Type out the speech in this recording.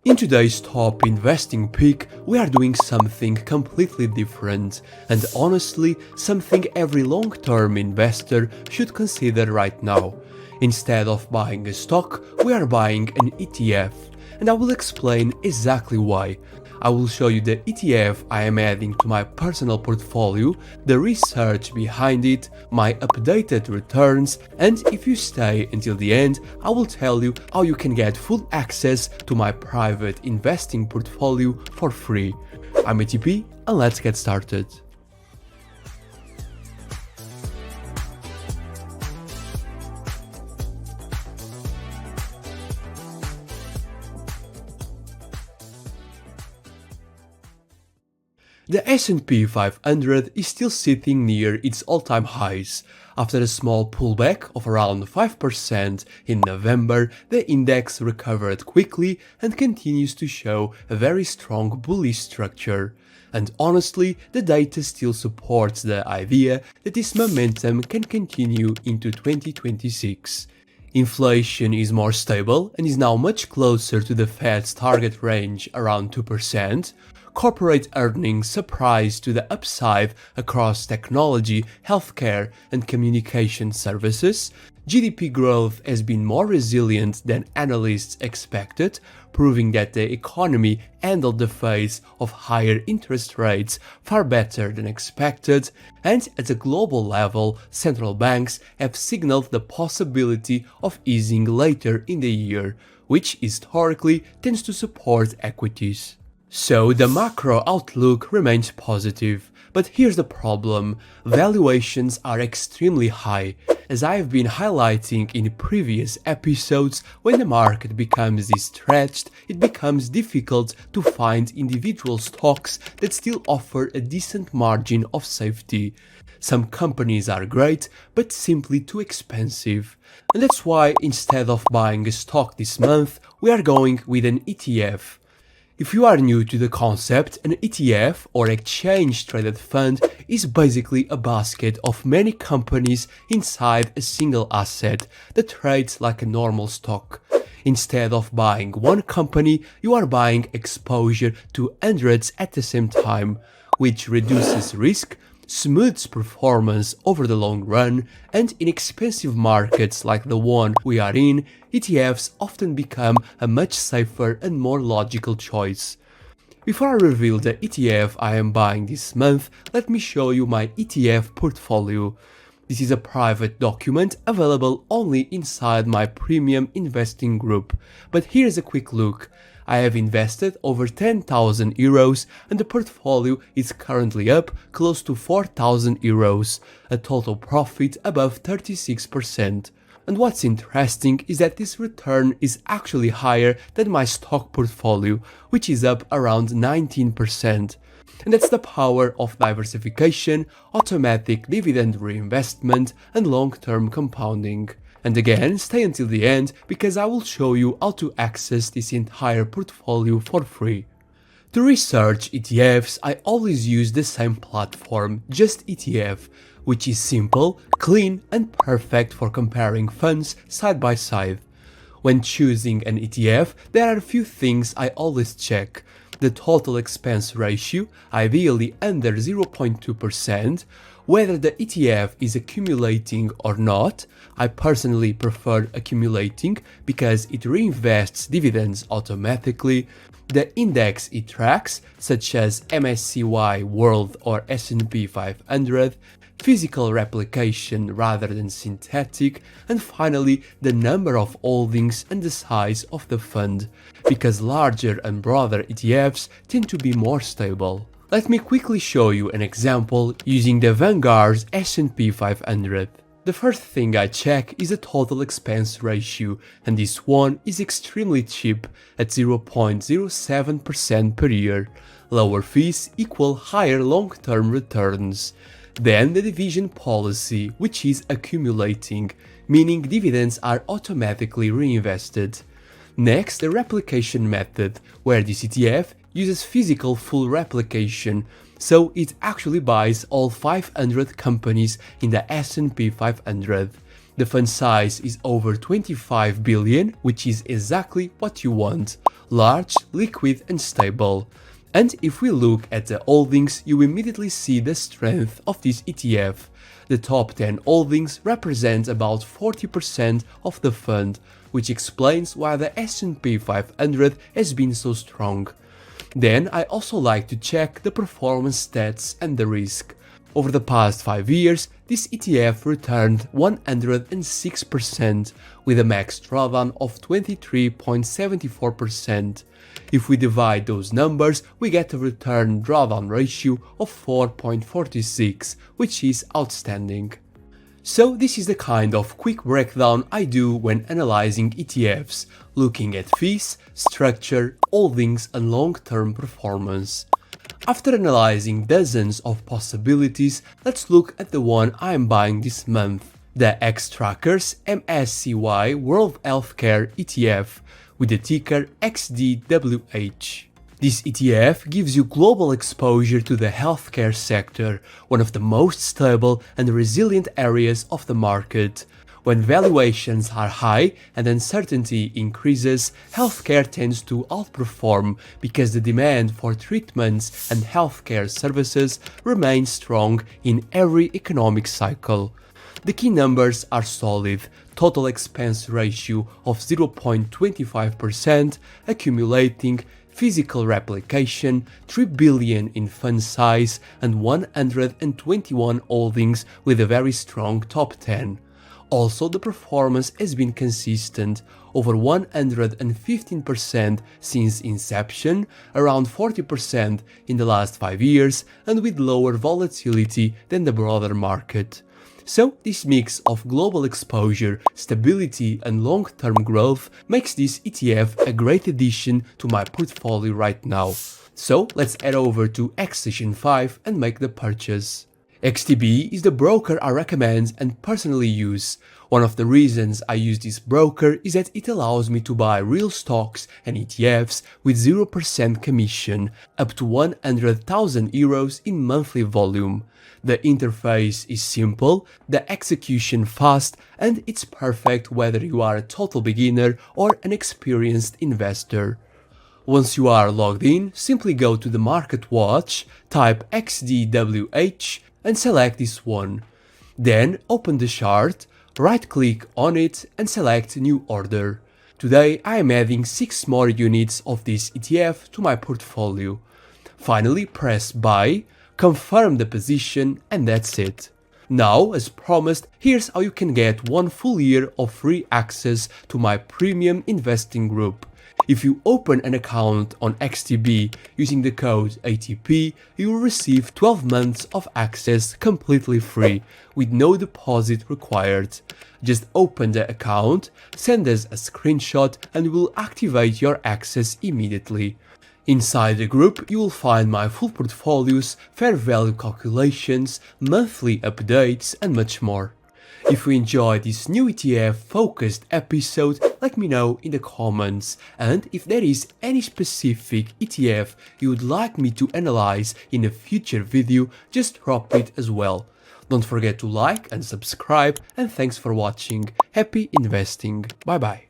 In today's top investing pick, we are doing something completely different, and honestly, something every long-term investor should consider right now. Instead of buying a stock, we are buying an ETF, and I will explain exactly why. I will show you the ETF I am adding to my personal portfolio, the research behind it, my updated returns, and if you stay until the end, I will tell you how you can get full access to my private investing portfolio for free. I'm ATP, and let's get started. The S&P 500 is still sitting near its all-time highs. After a small pullback of around 5% in November, the index recovered quickly and continues to show a very strong bullish structure. And honestly, the data still supports the idea that this momentum can continue into 2026. Inflation is more stable and is now much closer to the Fed's target range around 2%. Corporate earnings surprised to the upside across technology, healthcare, and communication services. GDP growth has been more resilient than analysts expected, proving that the economy handled the phase of higher interest rates far better than expected, and at a global level, central banks have signaled the possibility of easing later in the year, which historically tends to support equities. So the macro outlook remains positive, but here's the problem: valuations are extremely high. As I have been highlighting in previous episodes, when the market becomes this stretched, it becomes difficult to find individual stocks that still offer a decent margin of safety. Some companies are great, but simply too expensive. And that's why instead of buying a stock this month, we are going with an ETF. If you are new to the concept, an ETF or exchange traded fund is basically a basket of many companies inside a single asset that trades like a normal stock. Instead of buying one company, you are buying exposure to hundreds at the same time, which reduces risk, smooths performance over the long run, and in expensive markets like the one we are in, ETFs often become a much safer and more logical choice. Before I reveal the ETF I am buying this month, let me show you my ETF portfolio. This is a private document available only inside my premium investing group, but here's a quick look. I have invested over 10,000 euros and the portfolio is currently up close to 4,000 euros, a total profit above 36%. And what's interesting is that this return is actually higher than my stock portfolio, which is up around 19%. And that's the power of diversification, automatic dividend reinvestment, and long-term compounding. And again, stay until the end because I will show you how to access this entire portfolio for free. To research ETFs, I always use the same platform, Just ETF, which is simple, clean, and perfect for comparing funds side by side. When choosing an ETF, there are a few things I always check: the total expense ratio, ideally under 0.2%, whether the ETF is accumulating or not. I personally prefer accumulating because it reinvests dividends automatically, the index it tracks, such as MSCI World or S&P 500, physical replication rather than synthetic, and finally the number of holdings and the size of the fund, because larger and broader ETFs tend to be more stable. Let me quickly show you an example using the Vanguard's S&P 500. The first thing I check is the total expense ratio, and this one is extremely cheap at 0.07% per year. Lower fees equal higher long-term returns. Then the division policy, which is accumulating, meaning dividends are automatically reinvested. Next, the replication method, where this ETF uses physical full replication, so it actually buys all 500 companies in the S&P 500. The fund size is over 25 billion, which is exactly what you want: large, liquid and stable. And if we look at the holdings, you immediately see the strength of this ETF. The top 10 holdings represent about 40% of the fund, which explains why the S&P 500 has been so strong. Then I also like to check the performance stats and the risk. Over the past 5 years, this ETF returned 106%, with a max drawdown of 23.74%. If we divide those numbers, we get a return drawdown ratio of 4.46, which is outstanding. So this is the kind of quick breakdown I do when analyzing ETFs, looking at fees, structure, holdings and long-term performance. After analyzing dozens of possibilities, let's look at the one I am buying this month, the Xtrackers MSCI World Healthcare ETF, with the ticker XDWH. This ETF gives you global exposure to the healthcare sector, one of the most stable and resilient areas of the market. When valuations are high and uncertainty increases, healthcare tends to outperform because the demand for treatments and healthcare services remains strong in every economic cycle. The key numbers are solid: total expense ratio of 0.25%, accumulating, physical replication, 3 billion in fund size, and 121 holdings with a very strong top 10. Also, the performance has been consistent, over 115% since inception, around 40% in the last 5 years, and with lower volatility than the broader market. So this mix of global exposure, stability and long-term growth makes this ETF a great addition to my portfolio right now. So let's head over to Xstation 5 and make the purchase. XTB is the broker I recommend and personally use. One of the reasons I use this broker is that it allows me to buy real stocks and ETFs with 0% commission, up to 100,000 euros in monthly volume. The interface is simple, the execution fast, and it's perfect whether you are a total beginner or an experienced investor. Once you are logged in, simply go to the Market Watch, type XDWH and select this one. Then open the chart, right-click on it and select New Order. Today I am adding 6 more units of this ETF to my portfolio. Finally, press Buy, confirm the position, and that's it. Now, as promised, here's how you can get 1 full year of free access to my premium investing group. If you open an account on XTB using the code ATP, you will receive 12 months of access completely free, with no deposit required. Just open the account, send us a screenshot, and we will activate your access immediately. Inside the group, you will find my full portfolios, fair value calculations, monthly updates, and much more. If you enjoyed this new ETF focused episode, let me know in the comments, and if there is any specific ETF you would like me to analyze in a future video, just drop it as well. Don't forget to like and subscribe, and thanks for watching. Happy investing. Bye bye.